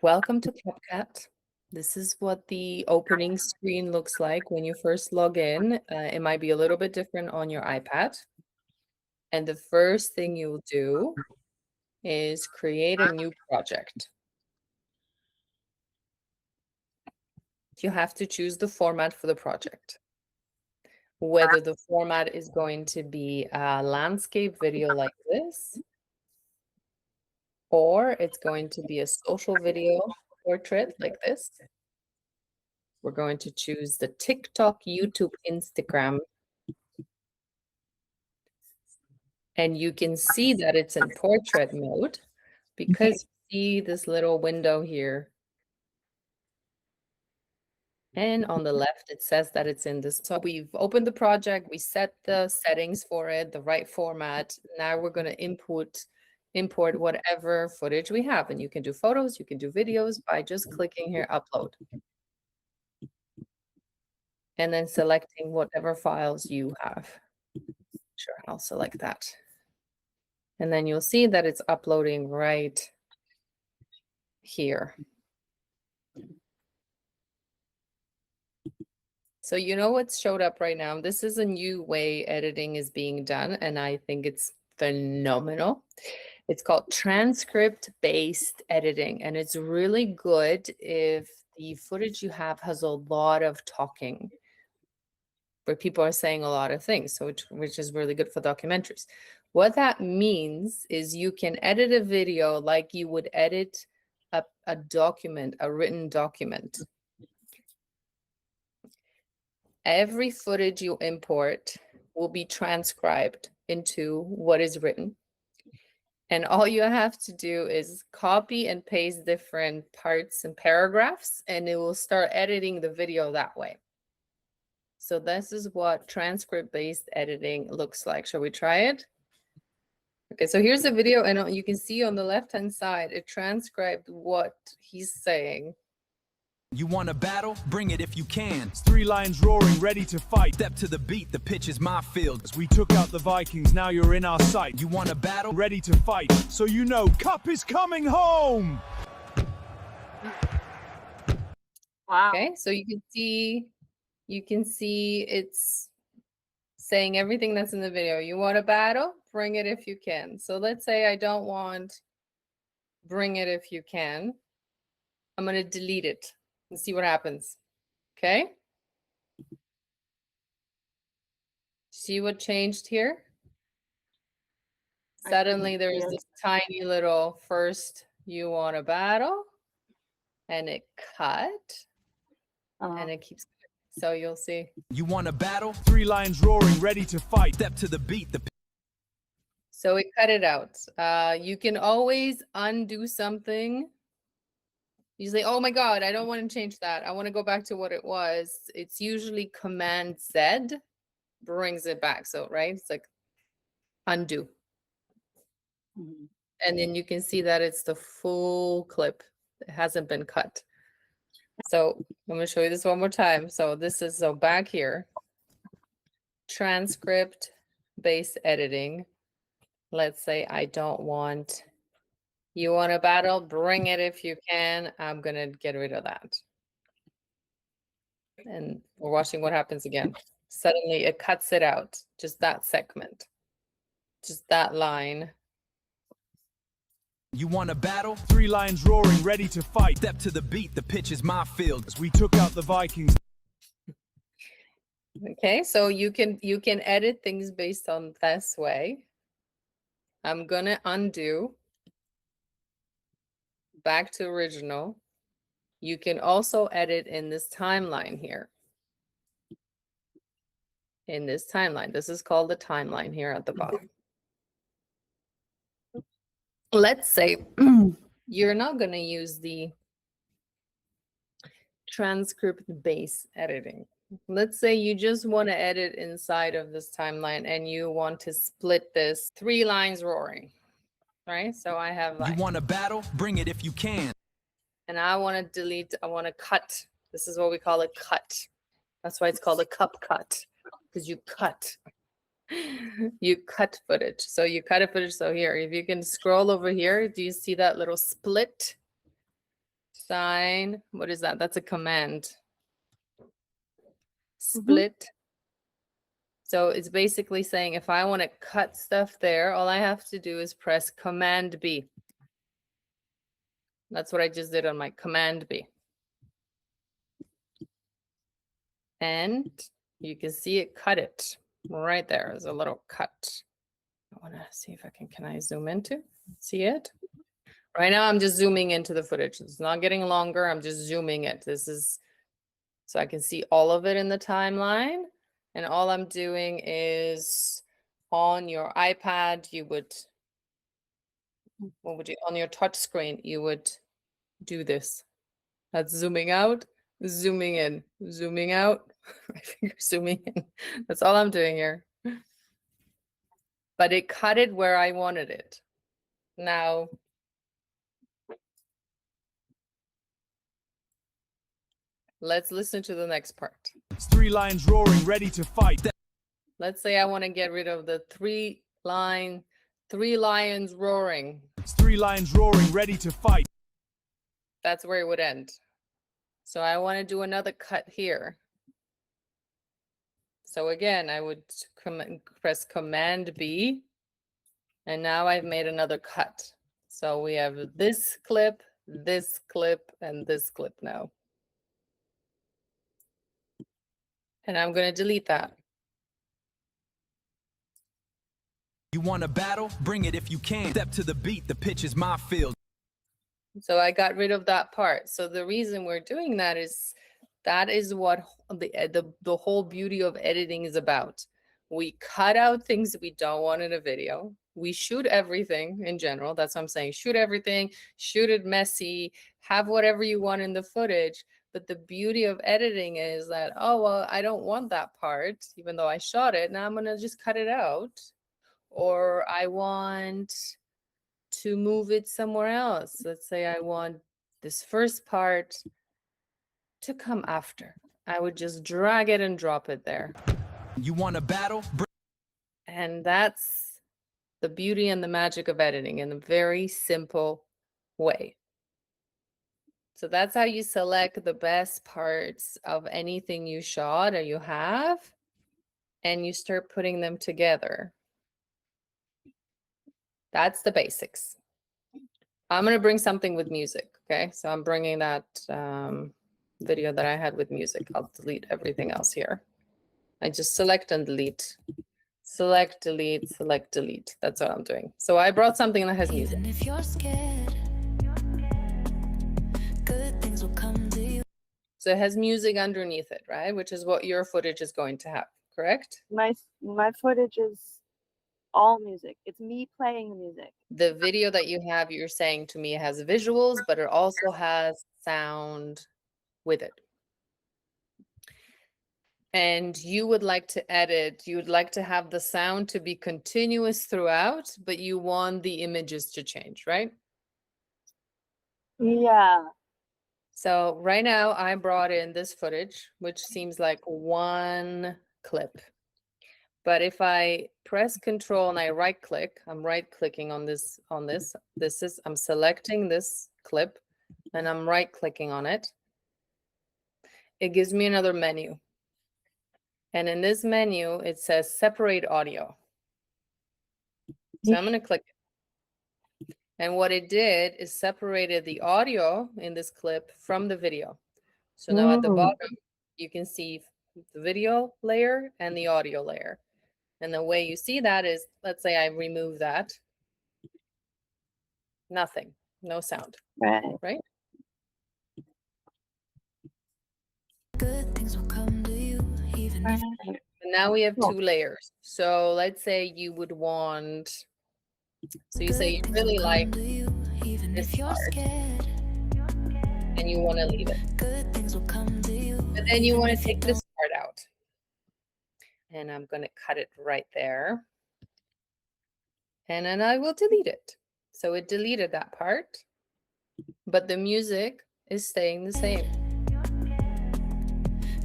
Welcome to CapCut. This is what the opening screen looks like when you first log in. It might be a little bit different on your iPad. And the first thing you'll do is create a new project. You have to choose the format for the project. Whether the format is going to be a landscape video like this, or it's going to be a social video portrait like this. We're going to choose the TikTok, YouTube, Instagram. And you can see that it's in portrait mode because you see this little window here. And on the left, it says that it's in this. So we've opened the project. We set the settings for it, the right format. Now we're going to import whatever footage we have. And you can do photos, you can do videos by just clicking here, upload. And then selecting whatever files you have. Sure, I'll select that. And then you'll see that it's uploading right here. So you know what's showed up right now? This is a new way editing is being done, and I think it's phenomenal. It's called transcript-based editing, and it's really good if the footage you have has a lot of talking, where people are saying a lot of things, so which is really good for documentaries. What that means is you can edit a video like you would edit a document, a written document. Every footage you import will be transcribed into what is written. And all you have to do is copy and paste different parts and paragraphs, and it will start editing the video that way. So this is what transcript-based editing looks like. Shall we try it? Okay, so here's the video, and you can see on the left-hand side, it transcribed what he's saying. You want a battle? Bring it if you can. It's 3 lions roaring, ready to fight. Step to the beat, the pitch is my field. As we took out the Vikings, now you're in our sight. You want a battle? Ready to fight. So you know, Cup is coming home! Wow. Okay, so you can see it's saying everything that's in the video. You want a battle? Bring it if you can. So let's say I don't want bring it if you can. I'm going to delete it and see what happens. Okay? See what changed here? Suddenly there's this tiny little first you want a battle, and it cut, and it keeps. So you'll see. You want a battle? 3 lions roaring, ready to fight. Step to the beat, the So it cut it out. You can always undo something. You say, oh my God, I don't want to change that. I want to go back to what it was. It's usually Command Z brings it back. So, right? It's like undo. And then you can see that it's the full clip. It hasn't been cut. So I'm going to show you this one more time. So this is, so back here, transcript-based editing. Let's say I don't want, you want a battle, bring it if you can. I'm going to get rid of that. And we're watching what happens again. Suddenly it cuts it out, just that segment, just that line. You want a battle? 3 lions roaring, ready to fight. Step to the beat, the pitch is my field. As we took out the Vikings. Okay, so you can edit things based on this way. I'm gonna undo. Back to original. You can also edit in this timeline here. In this timeline. This is called the timeline here at the bottom. Let's say you're not going to use the transcript-based editing. Let's say you just want to edit inside of this timeline and you want to split this 3 lines roaring, right? So I have like, you want a battle? Bring it if you can. And I want to delete, I want to cut. This is what we call a cut. That's why it's called a CapCut, because you cut. You cut footage. So you cut a footage. So here, if you can scroll over here, do you see that little split? sign. What is that? That's a command. Split. So it's basically saying if I want to cut stuff there, all I have to do is press Command B. That's what I just did on my Command B. And you can see it cut it right there. There's a little cut. I want to see if I can I zoom into? See it? Right now I'm just zooming into the footage. It's not getting longer. I'm just zooming it. This is so I can see all of it in the timeline. And all I'm doing is on your iPad, you would, what would you, on your touch screen, you would do this. That's zooming out, zooming in, zooming out, my finger zooming in. That's all I'm doing here. But it cut it where I wanted it. Now, let's listen to the next part. It's 3 lions roaring, ready to fight. Let's say I want to get rid of the three lions roaring. It's 3 lions roaring, ready to fight. That's where it would end. So I want to do another cut here. So again, I would press Command B, and now I've made another cut. So we have this clip, and this clip now. And I'm going to delete that. You want a battle? Bring it if you can. Step to the beat, the pitch is my field. So I got rid of that part. So the reason we're doing that is what the whole beauty of editing is about. We cut out things we don't want in a video. We shoot everything in general. That's what I'm saying. Shoot everything, shoot it messy, have whatever you want in the footage. But the beauty of editing is that, oh, well, I don't want that part, even though I shot it. Now I'm going to just cut it out. Or I want to move it somewhere else. Let's say I want this first part to come after. I would just drag it and drop it there. You want a battle? And that's the beauty and the magic of editing in a very simple way. So that's how you select the best parts of anything you shot or you have, and you start putting them together. That's the basics. I'm going to bring something with music. Okay. So I'm bringing that video that I had with music. I'll delete everything else here. I just select and delete. Select, delete, select, delete. That's what I'm doing. So I brought something that has music. Even if you're scared, good things will come to you. So it has music underneath it, right? Which is what your footage is going to have, correct? My footage is all music. It's me playing the music. The video that you have, you're saying to me, has visuals, but it also has sound with it. And you would like to edit, you would like to have the sound to be continuous throughout, but you want the images to change, right? Yeah. So right now I brought in this footage, which seems like one clip. But if I press Control and I right click, I'm right clicking on this, I'm selecting this clip and I'm right clicking on it. It gives me another menu. And in this menu, it says separate audio. So I'm going to click it. And what it did is separated the audio in this clip from the video. So now at the bottom, you can see the video layer and the audio layer. And the way you see that is, let's say I remove that. Nothing, no sound, right? Good things will come to you, even if And now we have two layers. So let's say you would want, so you say you really like this part and you want to leave it. good things will come to you. But then you want to take this part out. And I'm going to cut it right there. And then I will delete it. So it deleted that part, but the music is staying the same.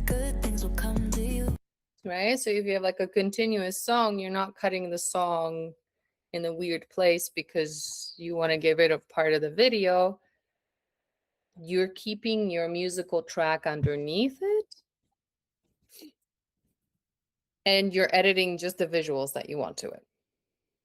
Good things will come to you. Right? So if you have like a continuous song, you're not cutting the song in a weird place because you want to get rid of part of the video. you're keeping your musical track underneath it, and you're editing just the visuals that you want to it.